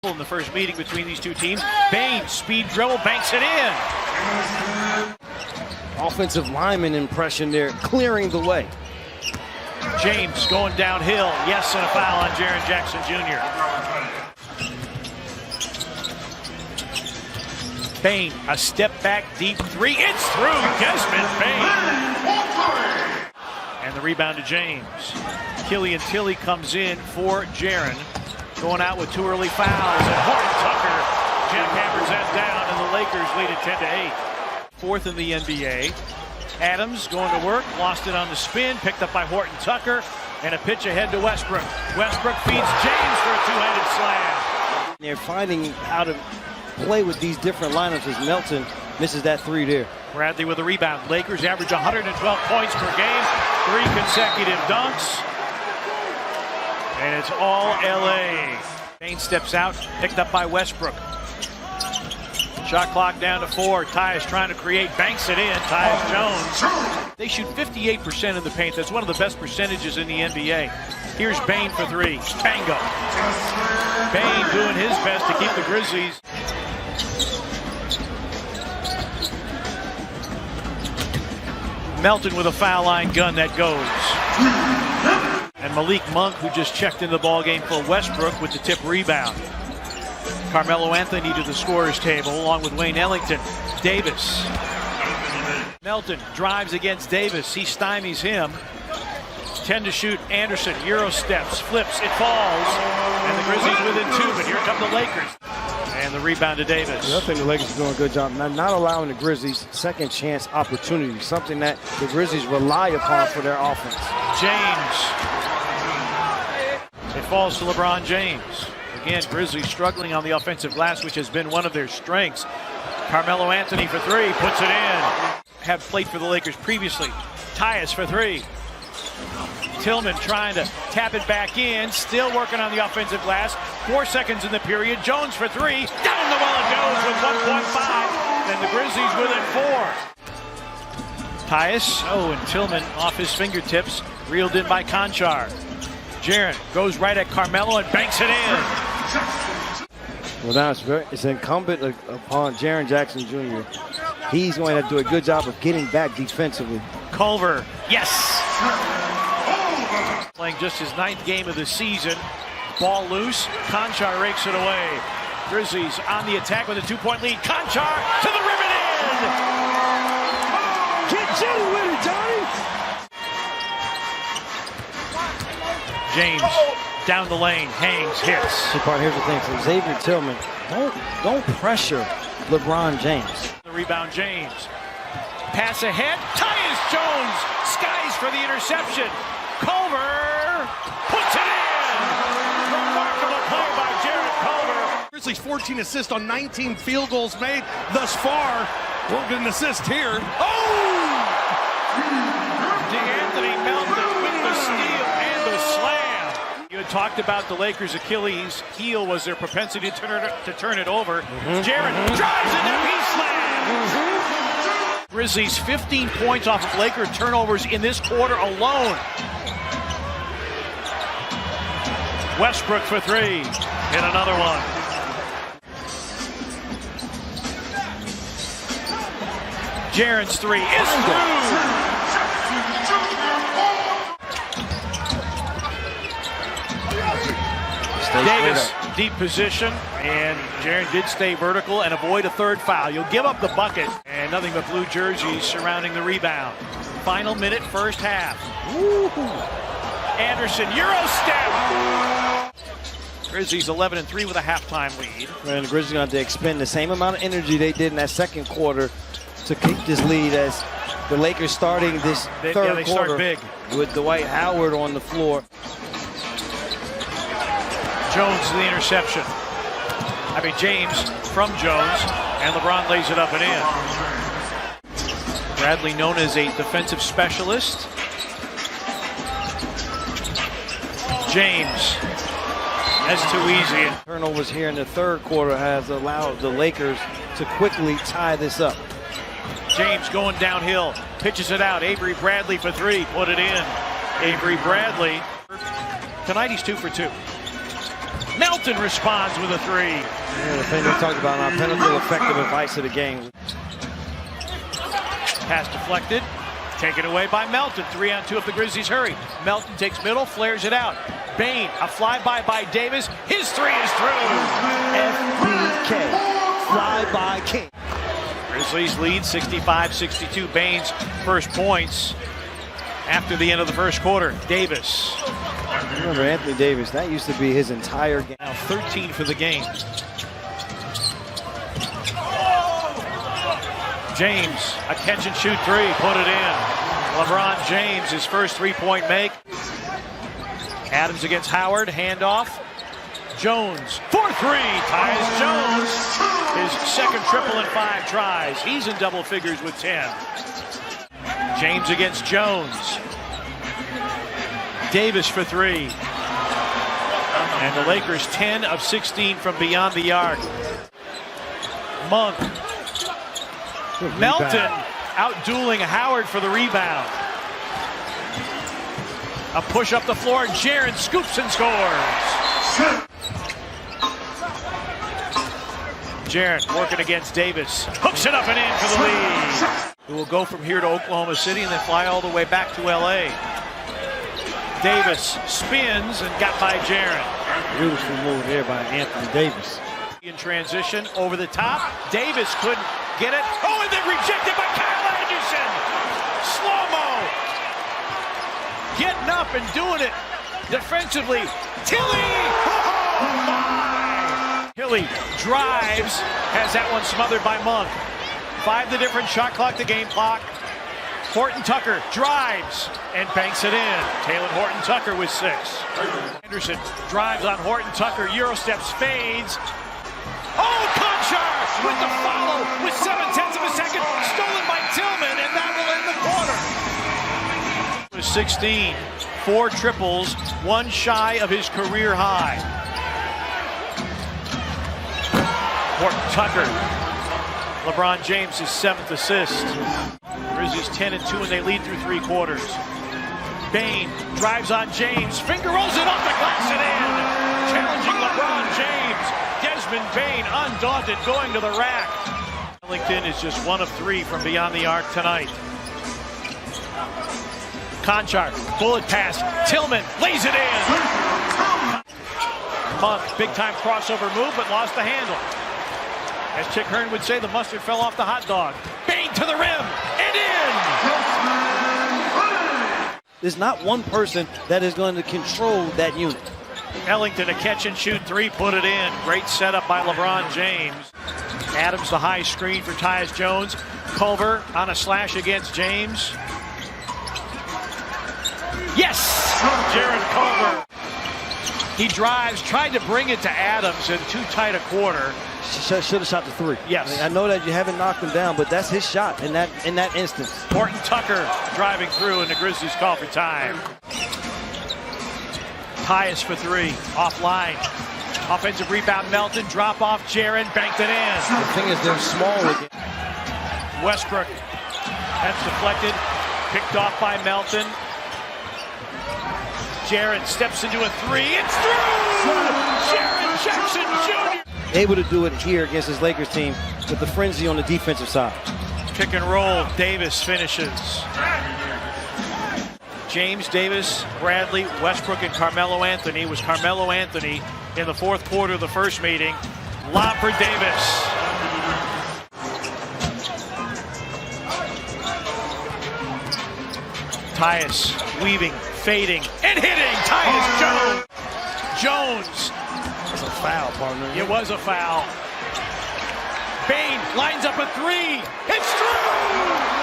In the first meeting between these two teams, Bain, speed dribble, banks it in. Offensive lineman impression there, clearing the way. James going downhill. Yes, and a foul on Jaren Jackson Jr. Bain, a step back deep three. It's through. Desmond Bain. And the rebound to James. Killian Tilly comes in for Jaren. Going out with 2 early fouls, and Horton Tucker jackhammers that down, and the Lakers lead it 10-8. Fourth in the NBA. Adams going to work, lost it on the spin, picked up by Horton Tucker, and a pitch ahead to Westbrook. Westbrook feeds James for a two-handed slam. They're finding how to play with these different lineups as Melton misses that three there. Bradley with a rebound. Lakers average 112 points per game, 3 consecutive dunks. And it's all LA. Bain steps out, picked up by Westbrook. Shot clock down to 4. Tyus trying to create, banks it in. Tyus Jones. They shoot 58% in the paint. That's one of the best percentages in the NBA. Here's Bain for 3. Bango. Bain doing his best to keep the Grizzlies. Melton with a foul line gun that goes. And Malik Monk, who just checked into the ballgame for Westbrook with the tip rebound. Carmelo Anthony to the scorer's table, along with Wayne Ellington. Davis. Melton drives against Davis. He stymies him. 10 to shoot. Anderson, Euro steps, flips, it falls. And the Grizzlies within 2, but here come the Lakers. And the rebound to Davis. I think the Lakers are doing a good job not allowing the Grizzlies second chance opportunities, something that the Grizzlies rely upon for their offense. James. It falls to LeBron James. Again, Grizzlies struggling on the offensive glass, which has been one of their strengths. Carmelo Anthony for 3, puts it in. Have played for the Lakers previously. Tyus for 3. Tillman trying to tap it back in, still working on the offensive glass. 4 seconds in the period. Jones for 3. Down the well it goes with 1.5. And the Grizzlies within 4. Tyus, and Tillman off his fingertips, reeled in by Conchar. Jaren goes right at Carmelo and banks it in. Well, now it's incumbent upon Jaren Jackson Jr. He's going to do a good job of getting back defensively. Culver, yes! Playing just his 9th game of the season. Ball loose, Conchar rakes it away. Grizzlies on the attack with a 2-point lead. Conchar to the rim and in! Get Jenny with it, Johnny! James down the lane, hangs, hits. Here's the thing, for Xavier Tillman, don't pressure LeBron James. The rebound, James. Pass ahead, Tyus Jones skies for the interception. Culver puts it in. Remarkable play by Jared Culver. Grizzlies 14 assists on 19 field goals made thus far. Won't get an assist here. DeAnthony Melton with the steal and the slam. You had talked about the Lakers' Achilles heel was their propensity to turn it over. Jaren drives and then he slams. Grizzlies 15 points off of Laker turnovers in this quarter alone. Westbrook for 3. Hit another one. Jaren's 3 is through. Davis, deep position, and Jaren did stay vertical and avoid a 3rd foul. You'll give up the bucket, and nothing but blue jerseys surrounding the rebound. Final minute, first half. Anderson, Euro step. Grizzlies 11-3 with a halftime lead. And the Grizzlies going to expend the same amount of energy they did in that second quarter to keep this lead as the Lakers starting this third quarter start big with Dwight Howard on the floor. Jones to the interception. James from Jones, and LeBron lays it up and in. Bradley known as a defensive specialist. James, that's too easy. Turnovers here in the third quarter has allowed the Lakers to quickly tie this up. James going downhill, pitches it out. Avery Bradley for 3, put it in. Avery Bradley. Tonight he's 2 for 2. Melton responds with a three. Yeah, the thing we talked about, our pinnacle effective advice of the game. Pass deflected. Taken away by Melton. 3-on-2 if the Grizzlies hurry. Melton takes middle, flares it out. Bain, a flyby by Davis. His three is through. FBK, fly-by king. Grizzlies lead 65-62. Bain's first points after the end of the first quarter. Davis. Remember Anthony Davis, that used to be his entire game. Now 13 for the game. James, a catch and shoot three, put it in. LeBron James, his first three-point make. Adams against Howard, handoff. Jones, 4-3, ties Jones. His second triple in 5 tries. He's in double figures with 10. James against Jones. Davis for 3. And the Lakers 10 of 16 from beyond the arc. Monk. Melton out-dueling Howard for the rebound. A push up the floor. Jaren scoops and scores. Jaren working against Davis. Hooks it up and in for the lead. Who will go from here to Oklahoma City and then fly all the way back to L.A. Davis spins and got by Jaren. Beautiful move there by Anthony Davis. In transition, over the top. Davis couldn't get it. Oh, and then rejected by Kyle Anderson. Slow-mo. Getting up and doing it defensively. Tilly! Oh, my! Tilly drives, has that one smothered by Monk. 5 the different, shot clock to game clock. Horton Tucker drives and banks it in. Taylor Horton Tucker with 6. Anderson drives on Horton Tucker, Euro steps, fades. Oh, Conchar with the follow with 7/10 of a second. Stolen by Tillman, and that will end the quarter. 16, 4 triples, 1 shy of his career high. Horton Tucker. LeBron James' 7th assist. Grizzlies 10-2 and they lead through 3 quarters. Bain drives on James, finger rolls it off the glass and in. Challenging LeBron James. Desmond Bain, undaunted, going to the rack. Ellington is just 1 of 3 from beyond the arc tonight. Conchar, bullet pass. Tillman lays it in. Monk, big-time crossover move, but lost the handle. As Chick Hearn would say, the mustard fell off the hot dog. Bain to the rim and in. There's not one person that is going to control that unit. Ellington, a catch and shoot 3, put it in. Great setup by LeBron James. Adams, the high screen for Tyus Jones. Culver on a slash against James. Yes! Jared Culver. He drives, tried to bring it to Adams in too tight a quarter. Should have shot the 3. Yes. I know that you haven't knocked him down, but that's his shot in that instance. Horton Tucker driving through, and the Grizzlies call for time. Tyus for 3, offline. Offensive rebound, Melton, drop off, Jaren, banked it in. The thing is, they're small again. Westbrook, that's deflected, picked off by Melton. Jaren steps into a 3, it's through! Jaren Jackson Jr. Able to do it here against his Lakers team with the frenzy on the defensive side. Pick and roll, Davis finishes. James, Davis, Bradley, Westbrook, and Carmelo Anthony. Was Carmelo Anthony in the 4th quarter of the first meeting. Lob for Davis. Tyus weaving, fading, and hitting. Tyus Jones. Jones. That's a foul, partner. It was a foul. Bain lines up a 3. It's through!